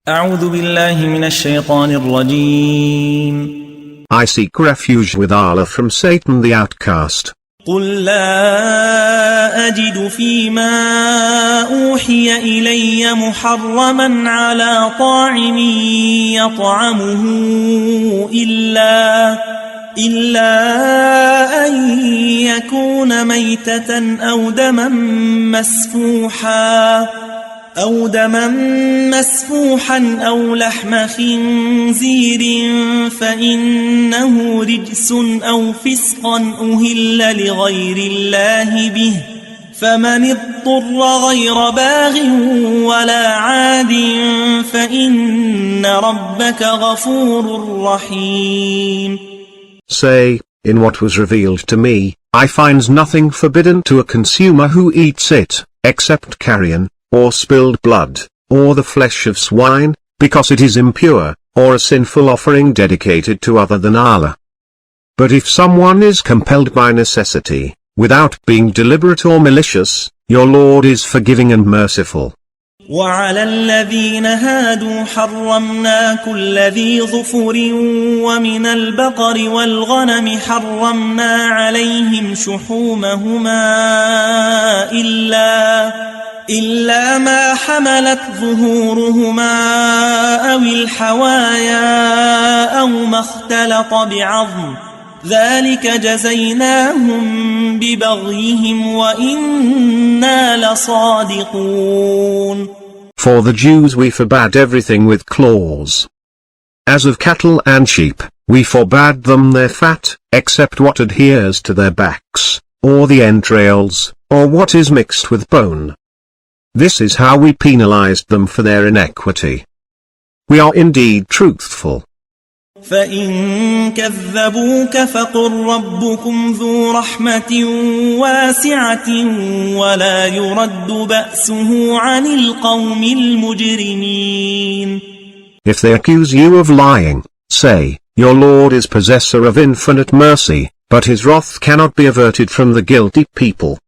أعوذ بالله من الشيطان الرجيم. I seek refuge with Allah from Satan the outcast. قل لا أجد فيما أوحي إلي محرما على طاعم يطعمه إلا أن يكون ميتة أو دما مسفوحا أو لحم خنزير فإنه رجس أو فسقا أهل لغير الله به فمن اضطر غير باغ ولا عاد فإن ربك غفور رحيم. Say, in what was revealed to me, I find nothing forbidden to a consumer who eats it, except carrion, or spilled blood, or the flesh of swine, because it is impure, or a sinful offering dedicated to other than Allah. But if someone is compelled by necessity, without being deliberate or malicious, your Lord is forgiving and merciful. وعلى الذين هادوا حرمنا كل ذي ظفر ومن البقر والغنم حرمنا عليهم شحومهما إلا ما حملت ظهورهما أو الحوايا أو ما اختلط بعظم ذلك جزيناهم ببغيهم وإنا لصادقون. For the Jews we forbade everything with claws. As of cattle and sheep, we forbade them their fat, except what adheres to their backs, or the entrails, or what is mixed with bone. This is how we penalized them for their inequity. We are indeed truthful. فإن كذبوك فقل ربكم ذو رحمة واسعة ولا يرد بأسه عن القوم المجرمين. If they accuse you of lying, say, your Lord is possessor of infinite mercy, but his wrath cannot be averted from the guilty people.